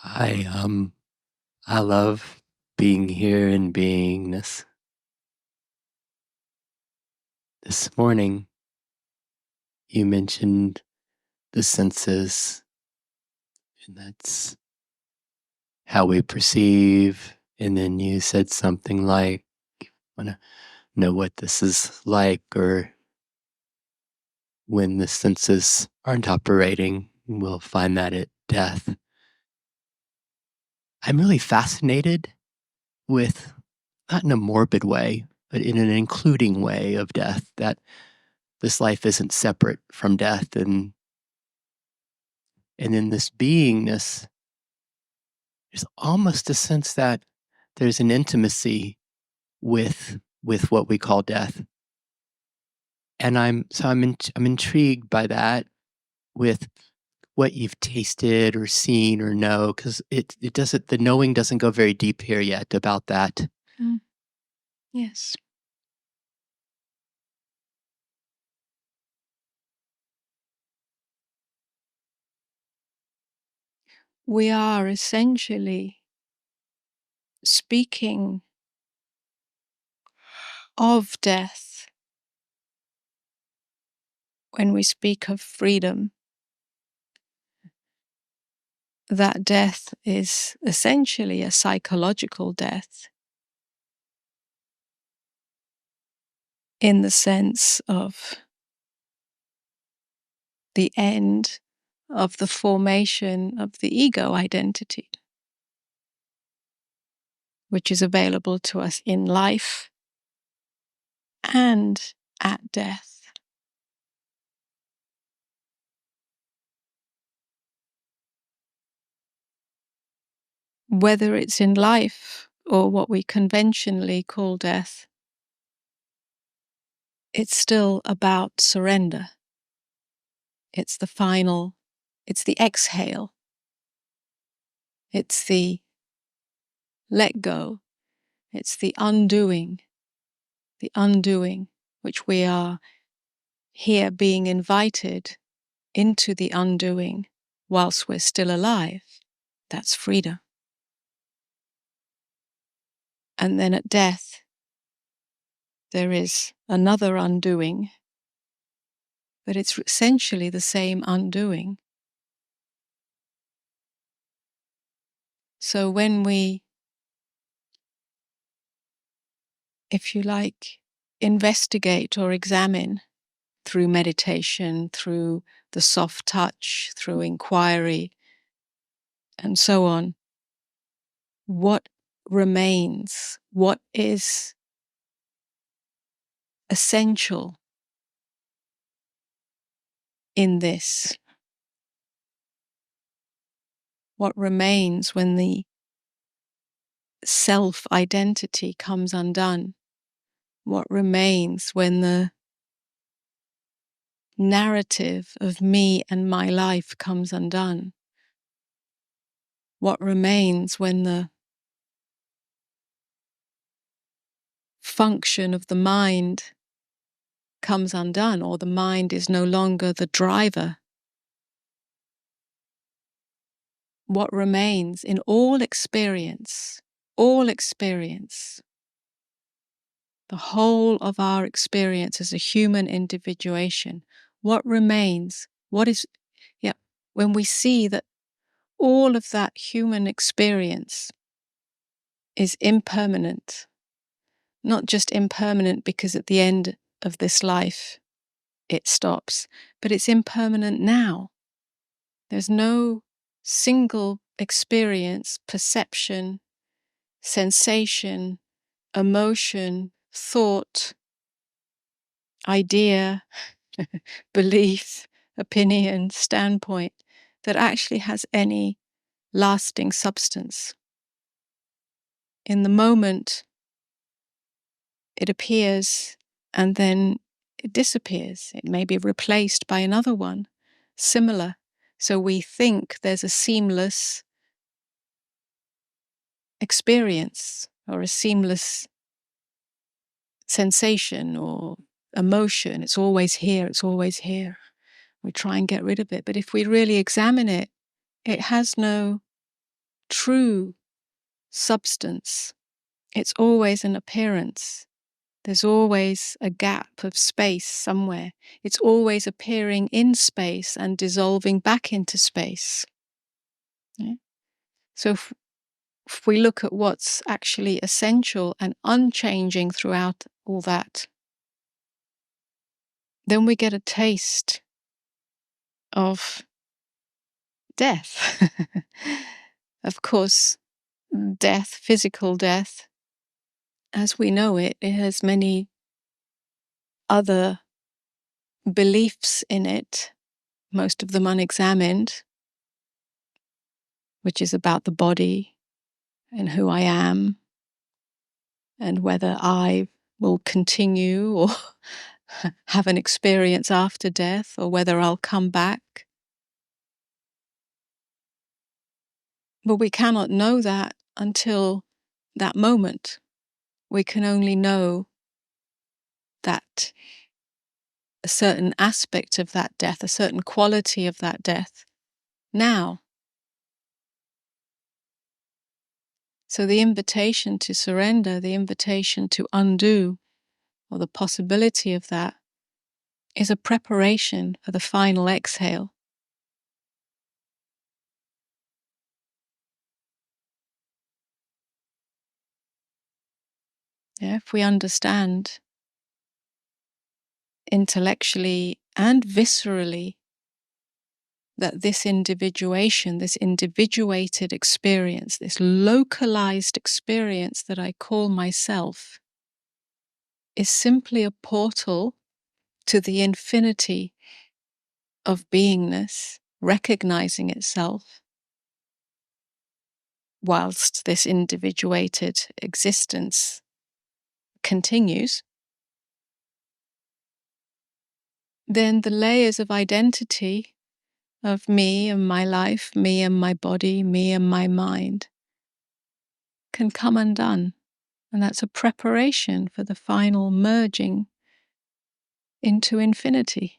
I love being here and beingness. This morning, you mentioned the senses, and that's how we perceive. And then you said something like, "Want to know what this is like, or when the senses aren't operating, we'll find that at death." I'm really fascinated with, not in a morbid way, but in an including way of death, that this life isn't separate from death, and in this beingness, there's almost a sense that there's an intimacy with what we call death. And I'm intrigued by that, with what you've tasted or seen or know, because it doesn't, the knowing doesn't go very deep here yet about that. Mm. Yes. We are essentially speaking of death when we speak of freedom. That death is essentially a psychological death, in the sense of the end of the formation of the ego identity, which is available to us in life and at death. Whether it's in life or what we conventionally call death, it's still about surrender. It's the final, it's the exhale. It's the let go. It's the undoing, which we are here being invited into the undoing whilst we're still alive. That's freedom. And then at death, there is another undoing, but it's essentially the same undoing. So when we, if you like, investigate or examine through meditation, through the soft touch, through inquiry, and so on, what remains, what is essential in this, what remains when the self-identity comes undone, what remains when the narrative of me and my life comes undone, what remains when the function of the mind comes undone, or the mind is no longer the driver. What remains in all experience, the whole of our experience as a human individuation, what remains, when we see that all of that human experience is impermanent, not just impermanent because at the end of this life it stops, but it's impermanent now. There's no single experience, perception, sensation, emotion, thought, idea, belief, opinion, standpoint that actually has any lasting substance. In the moment, it appears and then it disappears. It may be replaced by another one, similar. So we think there's a seamless experience or a seamless sensation or emotion. It's always here, it's always here. We try and get rid of it. But if we really examine it, it has no true substance, it's always an appearance. There's always a gap of space somewhere. It's always appearing in space and dissolving back into space. Yeah? So if we look at what's actually essential and unchanging throughout all that, then we get a taste of death. Of course, death, physical death, as we know it, it has many other beliefs in it, most of them unexamined, which is about the body and who I am and whether I will continue or have an experience after death, or whether I'll come back. But we cannot know that until that moment. We can only know that a certain aspect of that death, a certain quality of that death, now. So the invitation to surrender, the invitation to undo, or the possibility of that, is a preparation for the final exhale. Yeah, if we understand intellectually and viscerally that this individuation, this individuated experience, this localized experience that I call myself, is simply a portal to the infinity of beingness, recognizing itself, whilst this individuated existence continues, then the layers of identity of me and my life, me and my body, me and my mind can come undone. And that's a preparation for the final merging into infinity.